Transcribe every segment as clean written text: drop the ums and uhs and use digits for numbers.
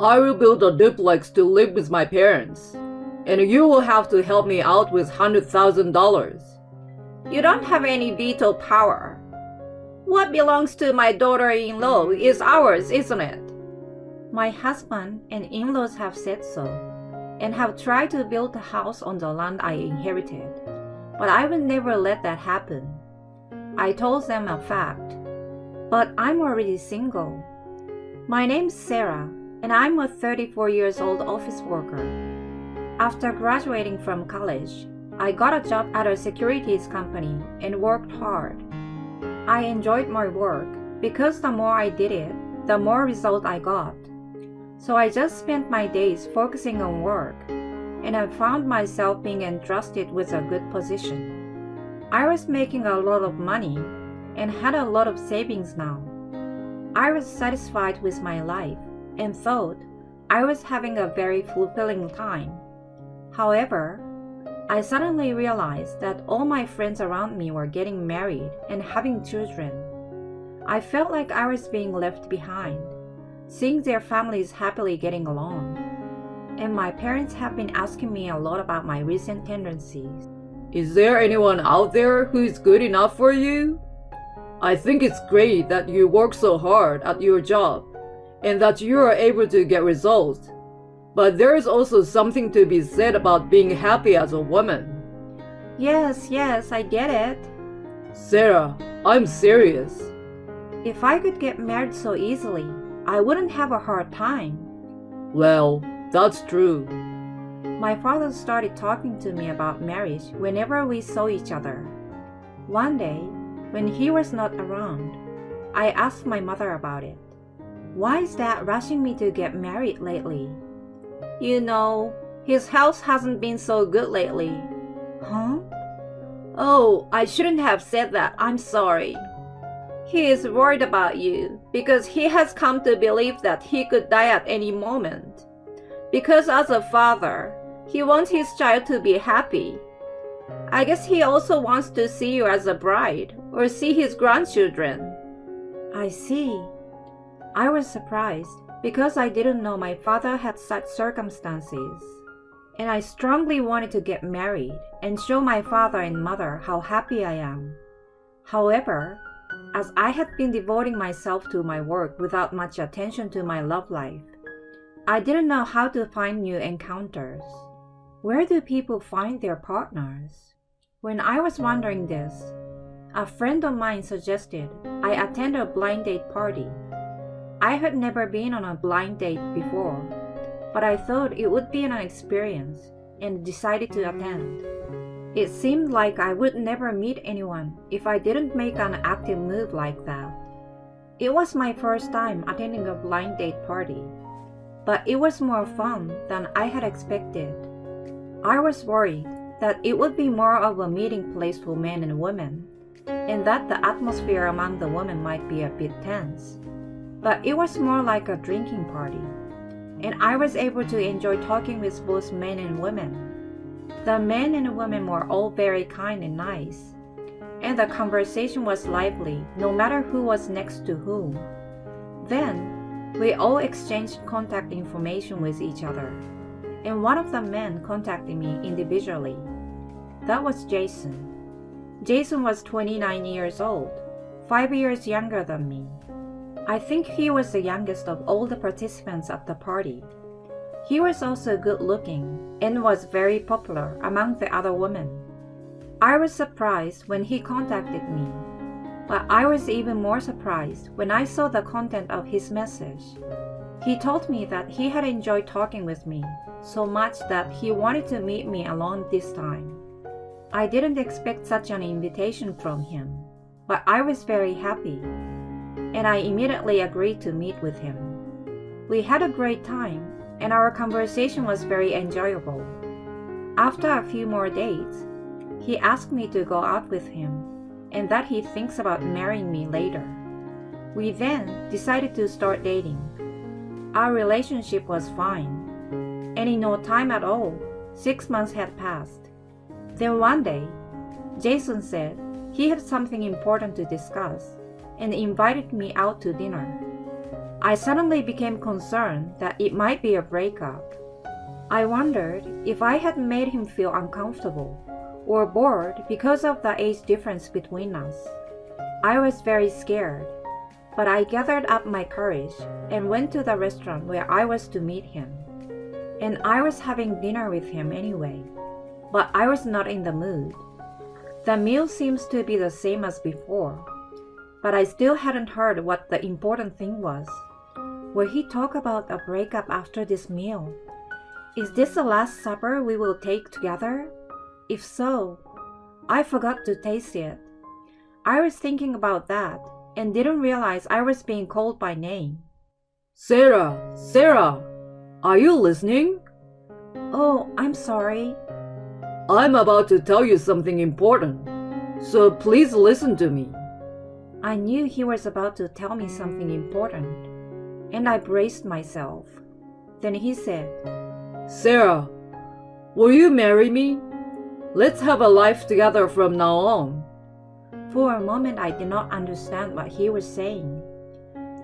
I will build a duplex to live with my parents, and you will have to help me out with $100,000. You don't have any veto power. What belongs to my daughter-in-law is ours, isn't it? My husband and in-laws have said so, and have tried to build a house on the land I inherited, but I will never let that happen. I told them a fact, but I'm already single. My name's Sarah, and I'm a 34 years old office worker. After graduating from college, I got a job at a securities company and worked hard. I enjoyed my work because the more I did it, the more result I got. So I just spent my days focusing on work, and I found myself being entrusted with a good position. I was making a lot of money and had a lot of savings now. I was satisfied with my life and thought I was having a very fulfilling time. However, I suddenly realized that all my friends around me were getting married and having children. I felt like I was being left behind, seeing their families happily getting along. And my parents have been asking me a lot about my recent tendencies. Is there anyone out there who is good enough for you? I think it's great that you work so hard at your job and that you are able to get results. But there is also something to be said about being happy as a woman. Yes, I get it. Sarah, I'm serious. If I could get married so easily, I wouldn't have a hard time. Well, that's true. My father started talking to me about marriage whenever we saw each other. One day, when he was not around, I asked my mother about it. Why is Dad rushing me to get married lately? You know, his health hasn't been so good lately. Huh? Oh, I shouldn't have said that. I'm sorry. He is worried about you because he has come to believe that he could die at any moment. Because as a father, he wants his child to be happy. I guess he also wants to see you as a bride or see his grandchildren. I see. I was surprised because I didn't know my father had such circumstances. And I strongly wanted to get married and show my father and mother how happy I am. However, as I had been devoting myself to my work without much attention to my love life, I didn't know how to find new encounters. Where do people find their partners? When I was wondering this, a friend of mine suggested I attend a blind date party. I had never been on a blind date before, but I thought it would be an experience and decided to attend. It seemed like I would never meet anyone if I didn't make an active move like that. It was my first time attending a blind date party, but it was more fun than I had expected. I was worried that it would be more of a meeting place for men and women, and that the atmosphere among the women might be a bit tense. But it was more like a drinking party, and I was able to enjoy talking with both men and women. The men and women were all very kind and nice, and the conversation was lively no matter who was next to whom. Then, we all exchanged contact information with each other, and one of the men contacted me individually. That was Jason. Jason was 29 years old, 5 years younger than me. I think he was the youngest of all the participants at the party. He was also good looking and was very popular among the other women. I was surprised when he contacted me, but I was even more surprised when I saw the content of his message. He told me that he had enjoyed talking with me so much that he wanted to meet me alone this time. I didn't expect such an invitation from him, but I was very happy, and I immediately agreed to meet with him. We had a great time, and our conversation was very enjoyable. After a few more dates, he asked me to go out with him, and that he thinks about marrying me later. We then decided to start dating. Our relationship was fine, and in no time at all, 6 months had passed. Then one day, Jason said he had something important to discuss and invited me out to dinner. I suddenly became concerned that it might be a breakup. I wondered if I had made him feel uncomfortable or bored because of the age difference between us. I was very scared, but I gathered up my courage and went to the restaurant where I was to meet him. And I was having dinner with him anyway, but I was not in the mood. The meal seems to be the same as before, but I still hadn't heard what the important thing was. Will he talk about a breakup after this meal? Is this the last supper we will take together? If so, I forgot to taste it. I was thinking about that and didn't realize I was being called by name. Sarah, are you listening? Oh, I'm sorry. I'm about to tell you something important, so please listen to me. I knew he was about to tell me something important, and I braced myself. Then he said, Sarah, will you marry me? Let's have a life together from now on. For a moment I did not understand what he was saying.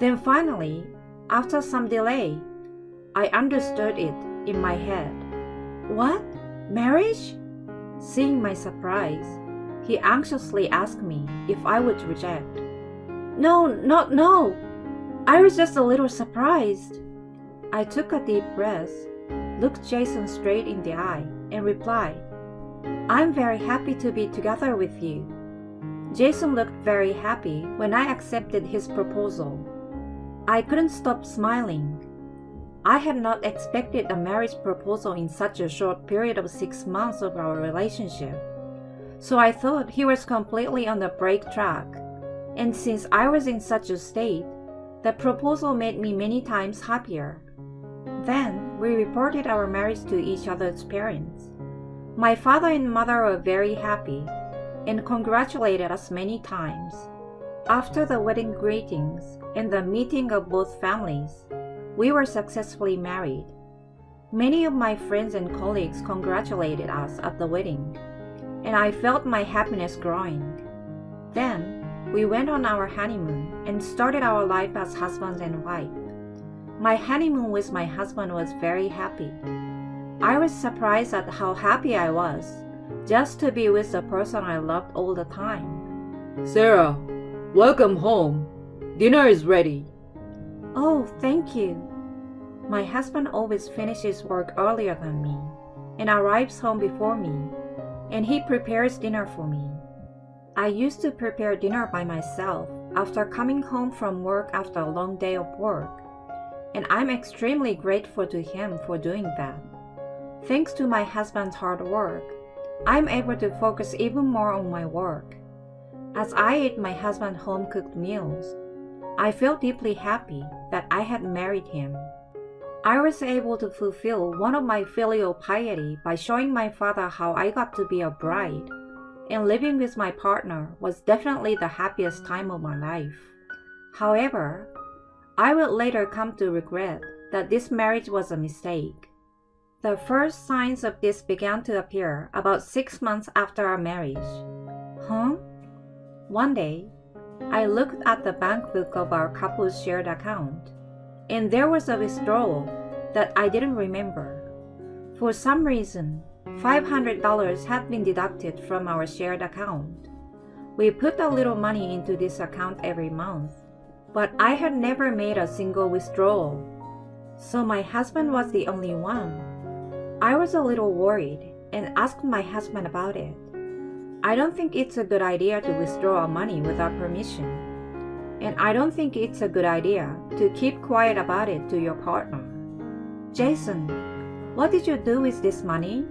Then finally, after some delay, I understood it in my head. What? Marriage? Seeing my surprise, he anxiously asked me if I would reject. No. I was just a little surprised. I took a deep breath, looked Jason straight in the eye, and replied, I'm very happy to be together with you. Jason looked very happy when I accepted his proposal. I couldn't stop smiling. I had not expected a marriage proposal in such a short period of 6 months of our relationship. So I thought he was completely on the break track. And since I was in such a state, the proposal made me many times happier. Then we reported our marriage to each other's parents. My father and mother were very happy and congratulated us many times. After the wedding greetings and the meeting of both families, we were successfully married. Many of my friends and colleagues congratulated us at the wedding, and I felt my happiness growing. Then, we went on our honeymoon and started our life as husband and wife. My honeymoon with my husband was very happy. I was surprised at how happy I was just to be with the person I loved all the time. Sarah, welcome home. Dinner is ready. Oh, thank you. My husband always finishes work earlier than me and arrives home before me, and he prepares dinner for me. I used to prepare dinner by myself after coming home from work after a long day of work, and I'm extremely grateful to him for doing that. Thanks to my husband's hard work, I'm able to focus even more on my work. As I ate my husband's home-cooked meals, I felt deeply happy that I had married him. I was able to fulfill one of my filial piety by showing my father how I got to be a bride, and living with my partner was definitely the happiest time of my life. However, I would later come to regret that this marriage was a mistake. The first signs of this began to appear about 6 months after our marriage. One day, I looked at the bank book of our couple's shared account, and there was a withdrawal that I didn't remember. For some reason, $500 had been deducted from our shared account. We put a little money into this account every month, but I had never made a single withdrawal. So my husband was the only one. I was a little worried and asked my husband about it. I don't think it's a good idea to withdraw money without permission. And I don't think it's a good idea to keep quiet about it to your partner. Jason, what did you do with this money?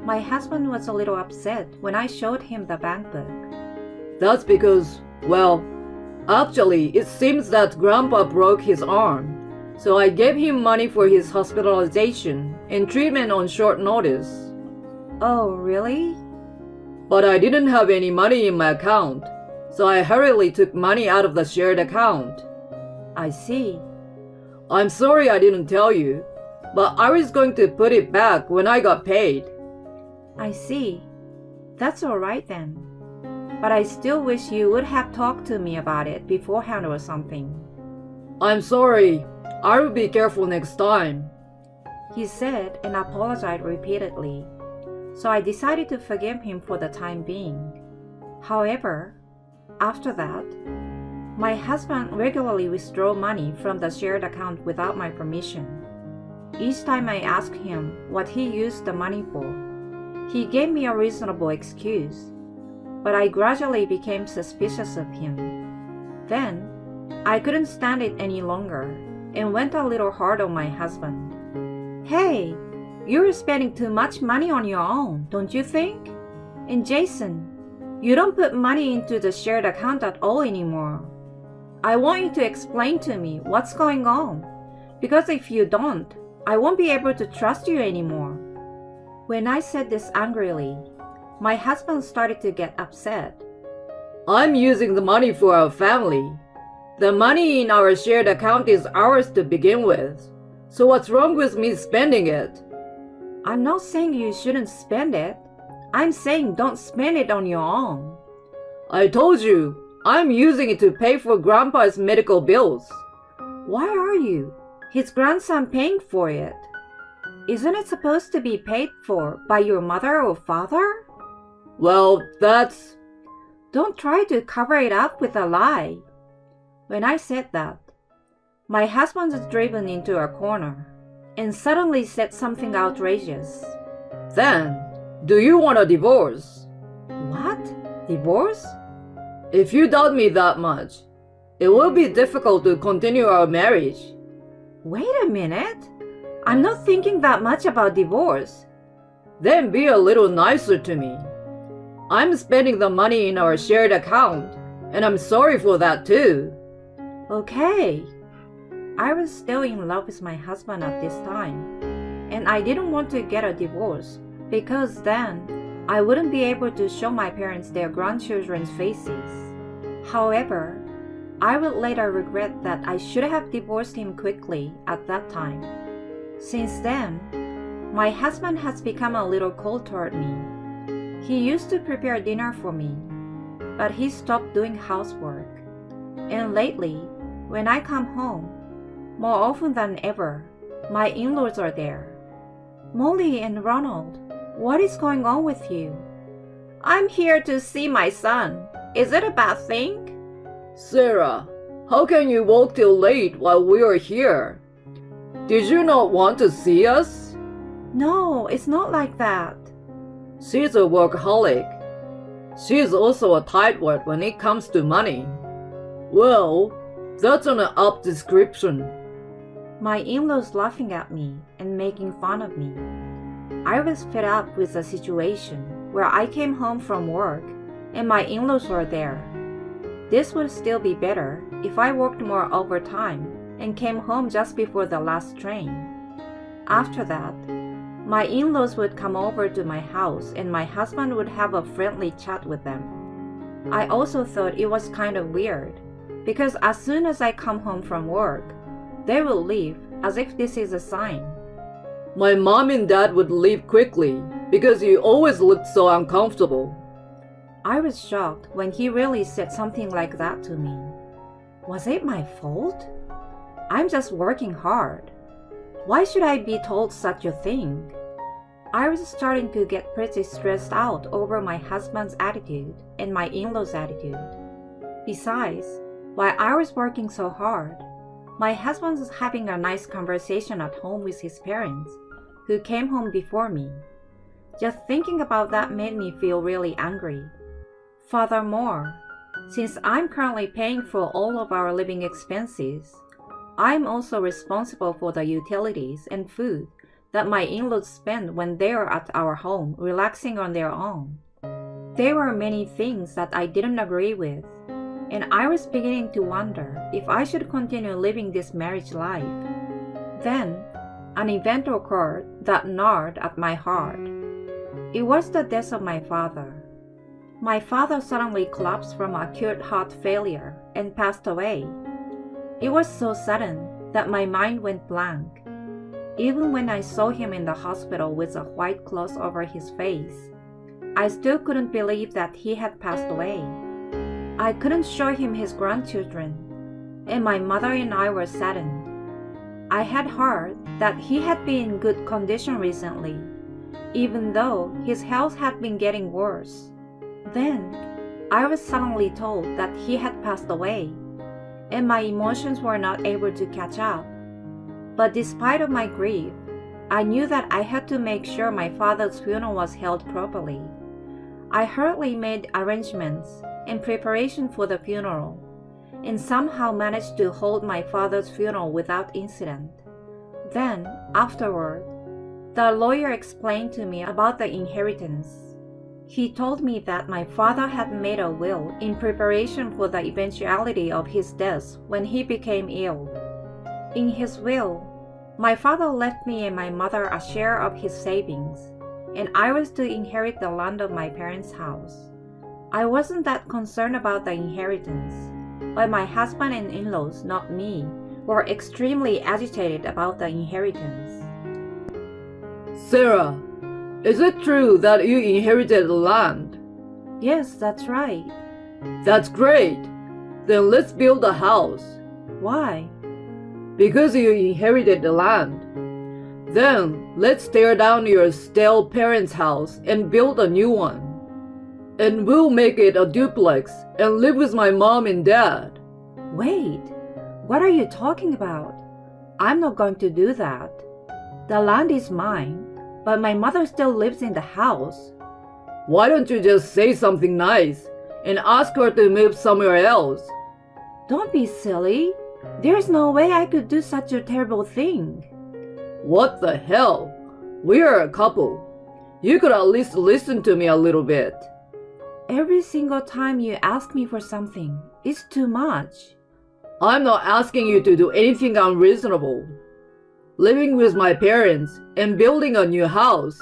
My husband was a little upset when I showed him the bank book. That's because, well, actually, it seems that Grandpa broke his arm. So I gave him money for his hospitalization and treatment on short notice. Oh, really? But I didn't have any money in my account, so I hurriedly took money out of the shared account. I see. I'm sorry I didn't tell you, but I was going to put it back when I got paid. I see. That's all right then. But I still wish you would have talked to me about it beforehand or something. I'm sorry. I will be careful next time. He said and apologized repeatedly, so I decided to forgive him for the time being. However, after that, my husband regularly withdrew money from the shared account without my permission. Each time I asked him what he used the money for, he gave me a reasonable excuse, but I gradually became suspicious of him. Then, I couldn't stand it any longer and went a little hard on my husband. Hey, you're spending too much money on your own, don't you think? And Jason, you don't put money into the shared account at all anymore. I want you to explain to me what's going on, because if you don't, I won't be able to trust you anymore. When I said this angrily, my husband started to get upset. I'm using the money for our family. The money in our shared account is ours to begin with. So what's wrong with me spending it? I'm not saying you shouldn't spend it. I'm saying don't spend it on your own. I told you, I'm using it to pay for Grandpa's medical bills. Why are you? His grandson paying for it. Isn't it supposed to be paid for by your mother or father? Well, that's... Don't try to cover it up with a lie. When I said that, my husband was driven into a corner and suddenly said something outrageous. Then, do you want a divorce? What? Divorce? If you doubt me that much, it will be difficult to continue our marriage. Wait a minute. I'm not thinking that much about divorce. Then be a little nicer to me. I'm spending the money in our shared account, and I'm sorry for that too. Okay. I was still in love with my husband at this time, and I didn't want to get a divorce because then I wouldn't be able to show my parents their grandchildren's faces. However, I would later regret that I should have divorced him quickly at that time. Since then, my husband has become a little cold toward me. He used to prepare dinner for me, but he stopped doing housework. And lately, when I come home, more often than ever, my in-laws are there. Molly and Ronald, what is going on with you? I'm here to see my son. Is it a bad thing? Sarah, how can you walk till late while we are here? Did you not want to see us? No, it's not like that. She's a workaholic. She is also a tightwad when it comes to money. Well, that's an apt description. My in-laws laughing at me and making fun of me. I was fed up with the situation where I came home from work and my in-laws were there. This would still be better if I worked more overtime and came home just before the last train. After that, my in-laws would come over to my house and my husband would have a friendly chat with them. I also thought it was kind of weird because as soon as I come home from work, they will leave as if this is a sign. My mom and dad would leave quickly because you always looked so uncomfortable. I was shocked when he really said something like that to me. Was it my fault? I'm just working hard. Why should I be told such a thing? I was starting to get pretty stressed out over my husband's attitude and my in-laws' attitude. Besides, while I was working so hard, my husband was having a nice conversation at home with his parents, who came home before me. Just thinking about that made me feel really angry. Furthermore, since I'm currently paying for all of our living expenses, I'm also responsible for the utilities and food that my in-laws spend when they're at our home relaxing on their own. There were many things that I didn't agree with, and I was beginning to wonder if I should continue living this marriage life. Then, an event occurred that gnawed at my heart. It was the death of my father. My father suddenly collapsed from acute heart failure and passed away. It was so sudden that my mind went blank. Even when I saw him in the hospital with a white cloth over his face, I still couldn't believe that he had passed away. I couldn't show him his grandchildren, and my mother and I were saddened. I had heard that he had been in good condition recently, even though his health had been getting worse. Then, I was suddenly told that he had passed away, and my emotions were not able to catch up. But despite of my grief, I knew that I had to make sure my father's funeral was held properly. I hurriedly made arrangements in preparation for the funeral, and somehow managed to hold my father's funeral without incident. Then, afterward, the lawyer explained to me about the inheritance. He told me that my father had made a will in preparation for the eventuality of his death when he became ill. In his will, my father left me and my mother a share of his savings, and I was to inherit the land of my parents' house. I wasn't that concerned about the inheritance, but my husband and in-laws, not me, were extremely agitated about the inheritance. Sarah, is it true that you inherited the land? Yes, that's right. That's great. Then let's build a house. Why? Because you inherited the land. Then let's tear down your stale parents' house and build a new one. And we'll make it a duplex and live with my mom and dad. Wait, what are you talking about? I'm not going to do that. The land is mine, but my mother still lives in the house. Why don't you just say something nice and ask her to move somewhere else? Don't be silly. There's no way I could do such a terrible thing. What the hell? We are a couple. You could at least listen to me a little bit. Every single time you ask me for something, it's too much. I'm not asking you to do anything unreasonable. Living with my parents and building a new house,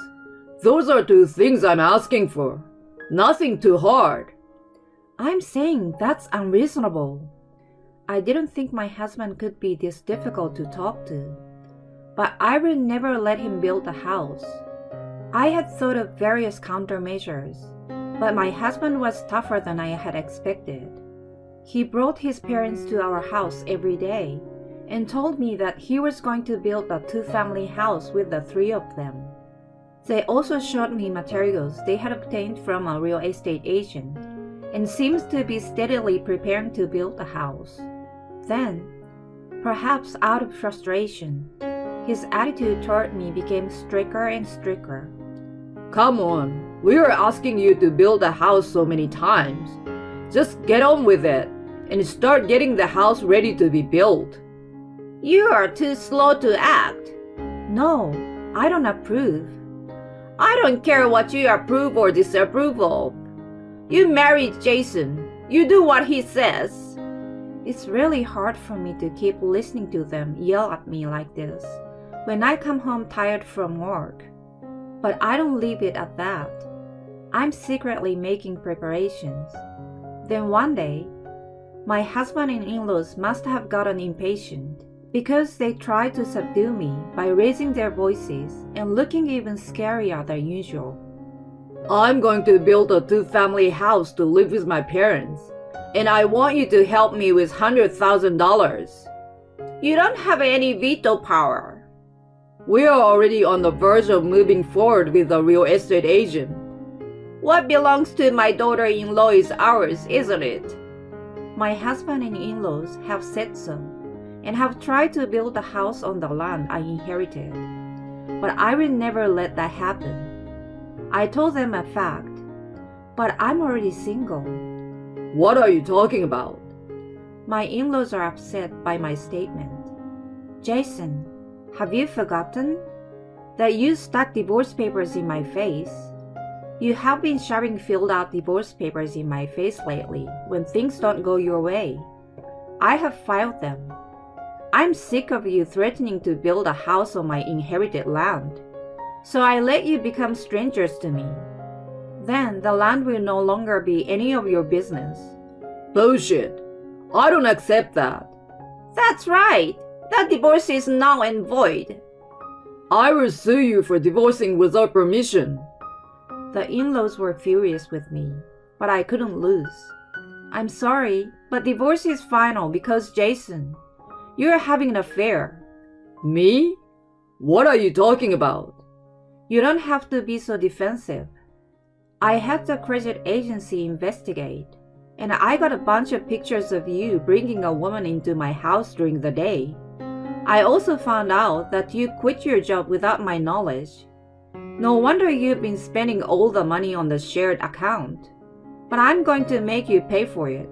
those are two things I'm asking for. Nothing too hard. I'm saying that's unreasonable. I didn't think my husband could be this difficult to talk to, but I would never let him build a house. I had thought of various countermeasures, but my husband was tougher than I had expected. He brought his parents to our house every day and told me that he was going to build a two-family house with the three of them. They also showed me materials they had obtained from a real estate agent and seems to be steadily preparing to build a house. Then, perhaps out of frustration, his attitude toward me became stricter and stricter. Come on, we are asking you to build a house so many times. Just get on with it and start getting the house ready to be built. You are too slow to act. No, I don't approve. I don't care what you approve or disapprove of. You married Jason. You do what he says. It's really hard for me to keep listening to them yell at me like this when I come home tired from work. But I don't leave it at that. I'm secretly making preparations. Then one day, my husband and in-laws must have gotten impatient because they tried to subdue me by raising their voices and looking even scarier than usual. I'm going to build a two-family house to live with my parents, and I want you to help me with $100,000. You don't have any veto power. We are already on the verge of moving forward with a real estate agent. What belongs to my daughter-in-law is ours, isn't it? My husband and in-laws have said so, and have tried to build a house on the land I inherited. But I will never let that happen. I told them a fact, but I'm already single. What are you talking about? My in-laws are upset by my statement. Jason, have you forgotten that you stuck divorce papers in my face? You have been shoving filled out divorce papers in my face lately when things don't go your way. I have filed them. I'm sick of you threatening to build a house on my inherited land. So I let you become strangers to me. Then the land will no longer be any of your business. Bullshit. I don't accept that. That's right. That divorce is null and void. I will sue you for divorcing without permission. The in-laws were furious with me, but I couldn't lose. I'm sorry, but divorce is final because Jason, you're having an affair. Me? What are you talking about? You don't have to be so defensive. I had the credit agency investigate, and I got a bunch of pictures of you bringing a woman into my house during the day. I also found out that you quit your job without my knowledge. No wonder you've been spending all the money on the shared account. But I'm going to make you pay for it.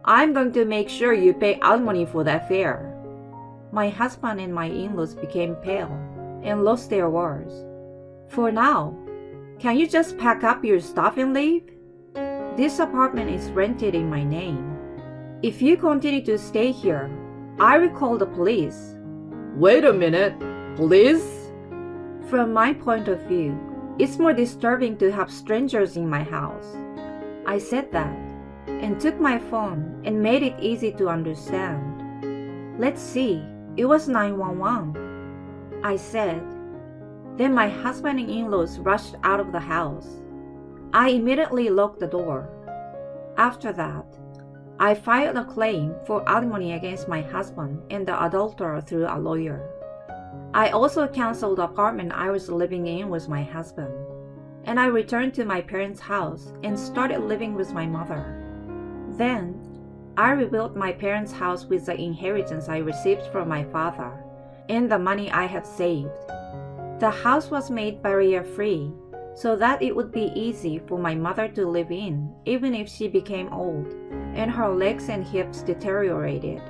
I'm going to make sure you pay alimony for the affair. My husband and my in-laws became pale and lost their words. For now, can you just pack up your stuff and leave? This apartment is rented in my name. If you continue to stay here, I will call the police. Wait a minute. Police? From my point of view, it's more disturbing to have strangers in my house. I said that and took my phone and made it easy to understand. Let's see, it was 911. I said. Then my husband and in-laws rushed out of the house. I immediately locked the door. After that, I filed a claim for alimony against my husband and the adulterer through a lawyer. I also canceled the apartment I was living in with my husband, and I returned to my parents' house and started living with my mother. Then, I rebuilt my parents' house with the inheritance I received from my father and the money I had saved. The house was made barrier-free so that it would be easy for my mother to live in even if she became old and her legs and hips deteriorated.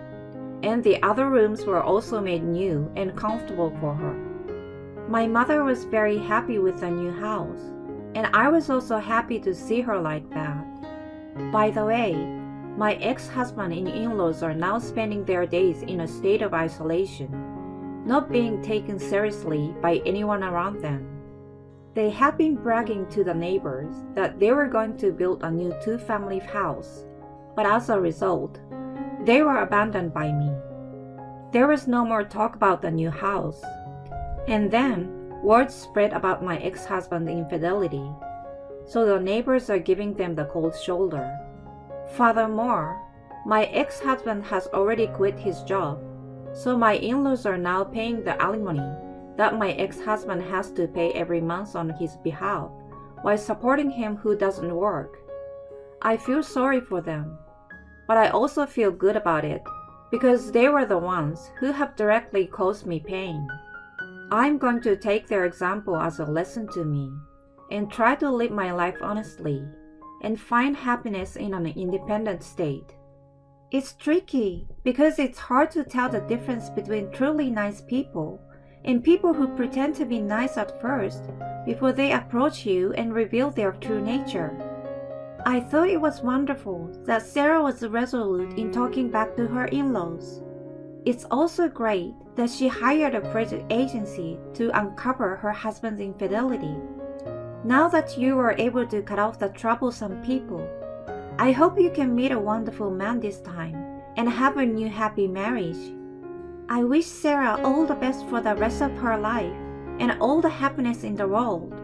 And the other rooms were also made new and comfortable for her. My mother was very happy with the new house, and I was also happy to see her like that. By the way, my ex-husband and in-laws are now spending their days in a state of isolation, not being taken seriously by anyone around them. They had been bragging to the neighbors that they were going to build a new two-family house, but as a result, they were abandoned by me. There was no more talk about the new house. And then, word spread about my ex-husband's infidelity, so the neighbors are giving them the cold shoulder. Furthermore, my ex-husband has already quit his job, so my in-laws are now paying the alimony that my ex-husband has to pay every month on his behalf, while supporting him who doesn't work. I feel sorry for them, but I also feel good about it, because they were the ones who have directly caused me pain. I'm going to take their example as a lesson to me, and try to live my life honestly, and find happiness in an independent state. It's tricky, because it's hard to tell the difference between truly nice people and people who pretend to be nice at first before they approach you and reveal their true nature. I thought it was wonderful that Sarah was resolute in talking back to her in-laws. It's also great that she hired a credit agency to uncover her husband's infidelity. Now that you were able to cut off the troublesome people, I hope you can meet a wonderful man this time and have a new happy marriage. I wish Sarah all the best for the rest of her life and all the happiness in the world.